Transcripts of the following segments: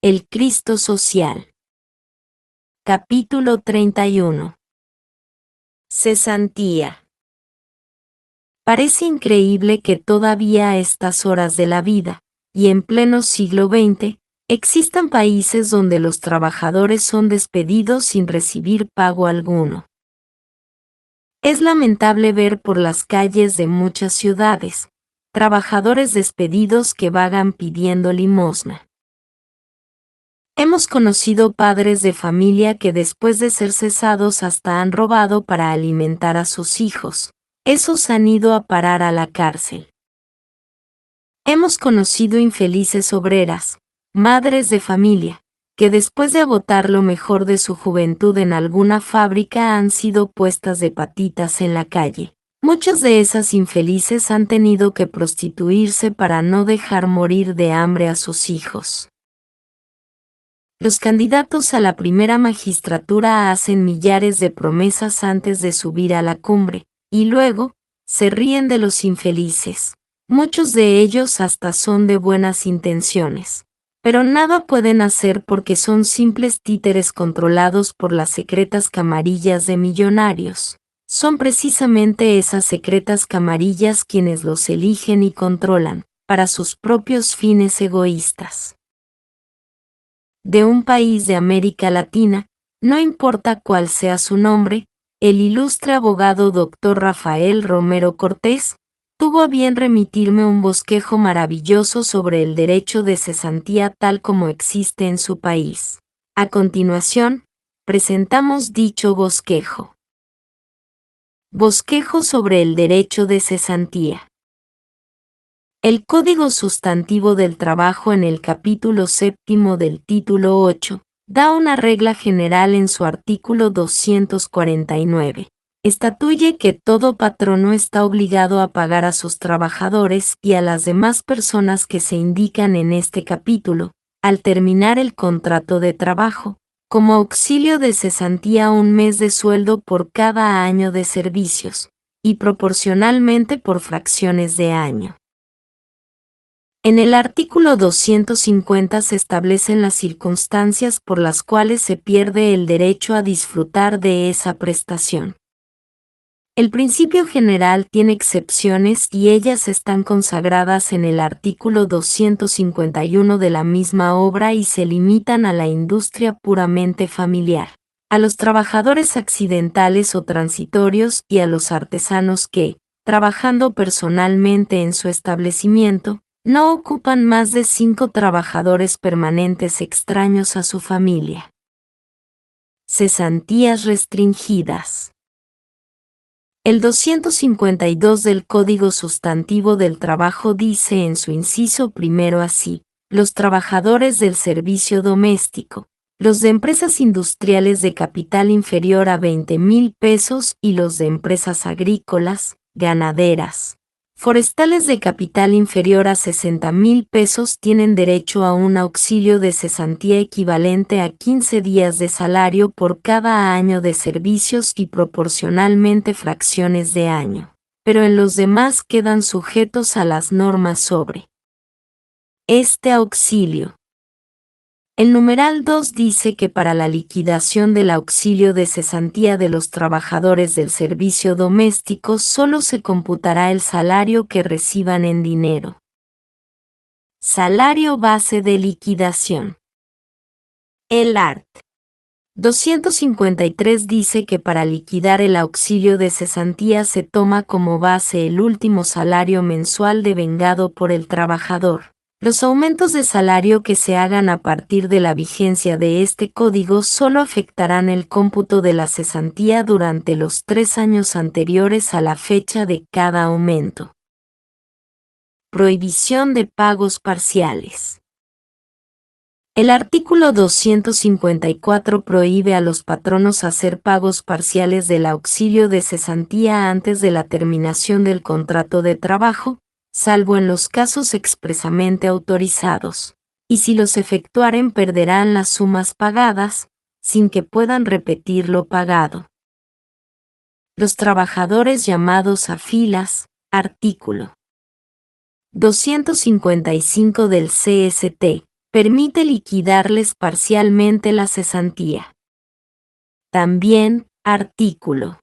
El Cristo social. Capítulo 31. Cesantía. Parece increíble que todavía a estas horas de la vida, y en pleno siglo XX, existan países donde los trabajadores son despedidos sin recibir pago alguno. Es lamentable ver por las calles de muchas ciudades, trabajadores despedidos que vagan pidiendo limosna. Hemos conocido padres de familia que después de ser cesados hasta han robado para alimentar a sus hijos. Esos han ido a parar a la cárcel. Hemos conocido infelices obreras, madres de familia, que después de agotar lo mejor de su juventud en alguna fábrica han sido puestas de patitas en la calle. Muchas de esas infelices han tenido que prostituirse para no dejar morir de hambre a sus hijos. Los candidatos a la primera magistratura hacen millares de promesas antes de subir a la cumbre, y luego, se ríen de los infelices. Muchos de ellos hasta son de buenas intenciones, pero nada pueden hacer porque son simples títeres controlados por las secretas camarillas de millonarios. Son precisamente esas secretas camarillas quienes los eligen y controlan, para sus propios fines egoístas. De un país de América Latina, no importa cuál sea su nombre, el ilustre abogado Dr. Rafael Romero Cortés, tuvo a bien remitirme un bosquejo maravilloso sobre el derecho de cesantía tal como existe en su país. A continuación, presentamos dicho bosquejo. Bosquejo sobre el derecho de cesantía. El Código Sustantivo del Trabajo en el capítulo 7 del título 8, da una regla general en su artículo 249. Estatuye que todo patrono está obligado a pagar a sus trabajadores y a las demás personas que se indican en este capítulo, al terminar el contrato de trabajo, como auxilio de cesantía un mes de sueldo por cada año de servicios, y proporcionalmente por fracciones de año. En el artículo 250 se establecen las circunstancias por las cuales se pierde el derecho a disfrutar de esa prestación. El principio general tiene excepciones y ellas están consagradas en el artículo 251 de la misma obra y se limitan a la industria puramente familiar, a los trabajadores accidentales o transitorios y a los artesanos que, trabajando personalmente en su establecimiento, no ocupan más de 5 trabajadores permanentes extraños a su familia. Cesantías restringidas. El 252 del Código Sustantivo del Trabajo dice en su inciso primero así: los trabajadores del servicio doméstico, los de empresas industriales de capital inferior a 20,000 pesos y los de empresas agrícolas, ganaderas, forestales de capital inferior a 60,000 pesos tienen derecho a un auxilio de cesantía equivalente a 15 días de salario por cada año de servicios y proporcionalmente fracciones de año, pero en los demás quedan sujetos a las normas sobre este auxilio. El numeral 2 dice que para la liquidación del auxilio de cesantía de los trabajadores del servicio doméstico solo se computará el salario que reciban en dinero. Salario base de liquidación. El art. 253 dice que para liquidar el auxilio de cesantía se toma como base el último salario mensual devengado por el trabajador. Los aumentos de salario que se hagan a partir de la vigencia de este código solo afectarán el cómputo de la cesantía durante los 3 años anteriores a la fecha de cada aumento. Prohibición de pagos parciales. El artículo 254 prohíbe a los patronos hacer pagos parciales del auxilio de cesantía antes de la terminación del contrato de trabajo, salvo en los casos expresamente autorizados, y si los efectuaren perderán las sumas pagadas, sin que puedan repetir lo pagado. Los trabajadores llamados a filas, artículo 255 del CST, permite liquidarles parcialmente la cesantía. También, artículo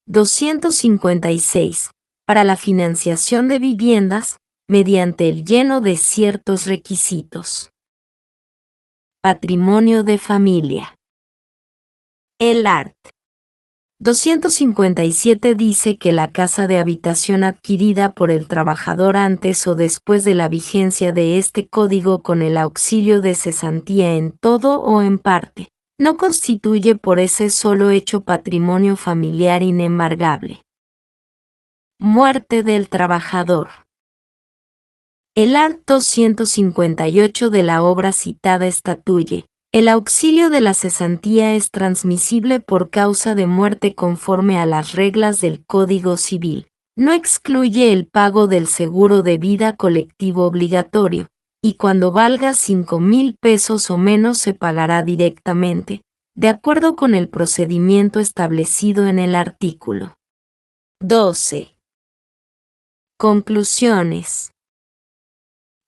256, para la financiación de viviendas, mediante el lleno de ciertos requisitos. Patrimonio de familia. El art. 257 dice que la casa de habitación adquirida por el trabajador antes o después de la vigencia de este código con el auxilio de cesantía en todo o en parte, no constituye por ese solo hecho patrimonio familiar inembargable. Muerte del trabajador. El art. 258 de la obra citada estatuye: el auxilio de la cesantía es transmisible por causa de muerte conforme a las reglas del Código Civil. No excluye el pago del seguro de vida colectivo obligatorio, y cuando valga 5,000 pesos o menos se pagará directamente, de acuerdo con el procedimiento establecido en el artículo 12. Conclusiones.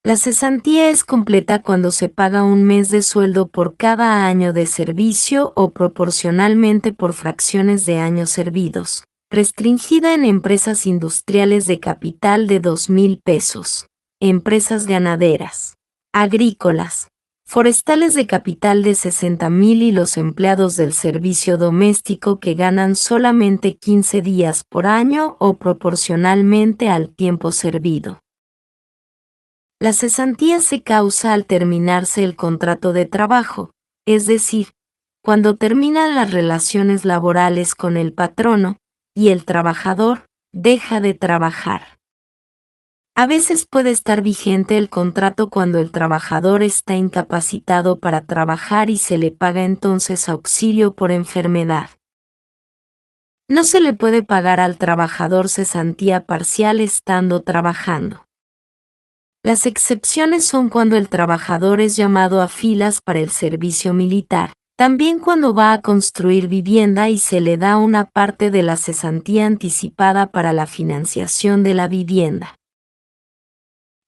La cesantía es completa cuando se paga un mes de sueldo por cada año de servicio o proporcionalmente por fracciones de años servidos, restringida en empresas industriales de capital de 2,000 pesos, empresas ganaderas, agrícolas, forestales de capital de 60,000 y los empleados del servicio doméstico que ganan solamente 15 días por año o proporcionalmente al tiempo servido. La cesantía se causa al terminarse el contrato de trabajo, es decir, cuando terminan las relaciones laborales con el patrono y el trabajador deja de trabajar. A veces puede estar vigente el contrato cuando el trabajador está incapacitado para trabajar y se le paga entonces auxilio por enfermedad. No se le puede pagar al trabajador cesantía parcial estando trabajando. Las excepciones son cuando el trabajador es llamado a filas para el servicio militar, también cuando va a construir vivienda y se le da una parte de la cesantía anticipada para la financiación de la vivienda.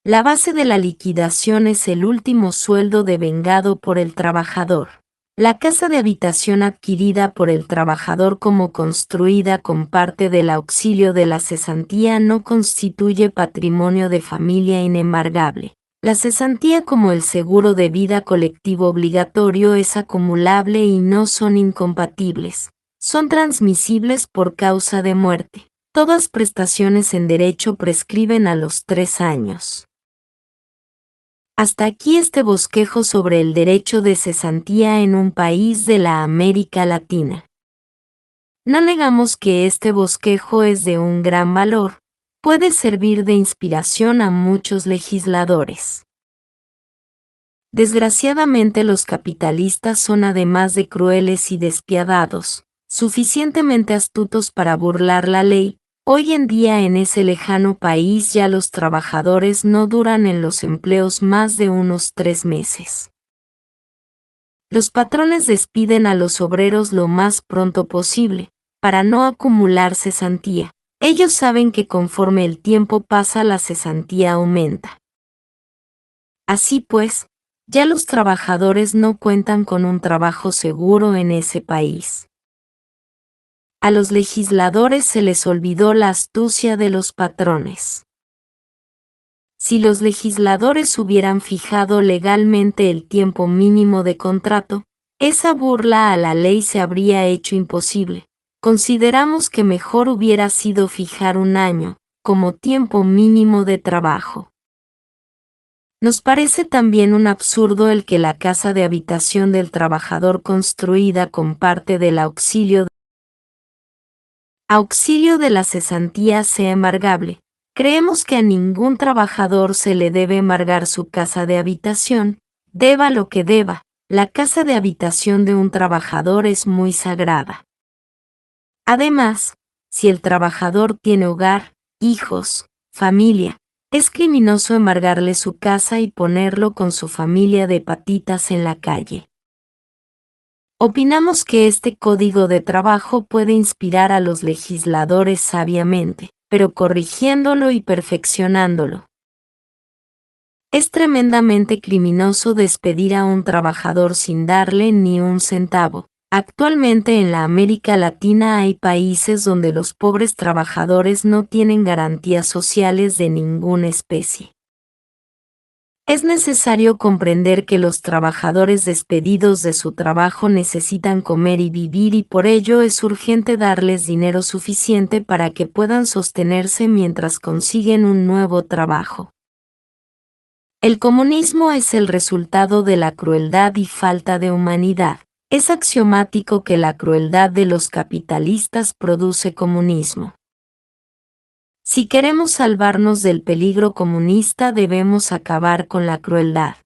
La base de la liquidación es el último sueldo devengado por el trabajador. La casa de habitación adquirida por el trabajador como construida con parte del auxilio de la cesantía no constituye patrimonio de familia inembargable. La cesantía como el seguro de vida colectivo obligatorio es acumulable y no son incompatibles. Son transmisibles por causa de muerte. Todas prestaciones en derecho prescriben a los 3 años. Hasta aquí este bosquejo sobre el derecho de cesantía en un país de la América Latina. No negamos que este bosquejo es de un gran valor, puede servir de inspiración a muchos legisladores. Desgraciadamente los capitalistas son además de crueles y despiadados, suficientemente astutos para burlar la ley. Hoy en día en ese lejano país ya los trabajadores no duran en los empleos más de unos 3 meses. Los patrones despiden a los obreros lo más pronto posible, para no acumular cesantía. Ellos saben que conforme el tiempo pasa la cesantía aumenta. Así pues, ya los trabajadores no cuentan con un trabajo seguro en ese país. A los legisladores se les olvidó la astucia de los patrones. Si los legisladores hubieran fijado legalmente el tiempo mínimo de contrato, esa burla a la ley se habría hecho imposible. Consideramos que mejor hubiera sido fijar 1 año, como tiempo mínimo de trabajo. Nos parece también un absurdo el que la casa de habitación del trabajador construida con parte del auxilio de la cesantía sea embargable. Creemos que a ningún trabajador se le debe embargar su casa de habitación, deba lo que deba. La casa de habitación de un trabajador es muy sagrada. Además, si el trabajador tiene hogar, hijos, familia, es criminoso embargarle su casa y ponerlo con su familia de patitas en la calle. Opinamos que este código de trabajo puede inspirar a los legisladores sabiamente, pero corrigiéndolo y perfeccionándolo. Es tremendamente criminoso despedir a un trabajador sin darle ni un centavo. Actualmente en la América Latina hay países donde los pobres trabajadores no tienen garantías sociales de ninguna especie. Es necesario comprender que los trabajadores despedidos de su trabajo necesitan comer y vivir y por ello es urgente darles dinero suficiente para que puedan sostenerse mientras consiguen un nuevo trabajo. El comunismo es el resultado de la crueldad y falta de humanidad. Es axiomático que la crueldad de los capitalistas produce comunismo. Si queremos salvarnos del peligro comunista debemos acabar con la crueldad.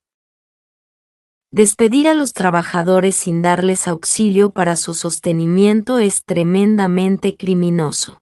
Despedir a los trabajadores sin darles auxilio para su sostenimiento es tremendamente criminoso.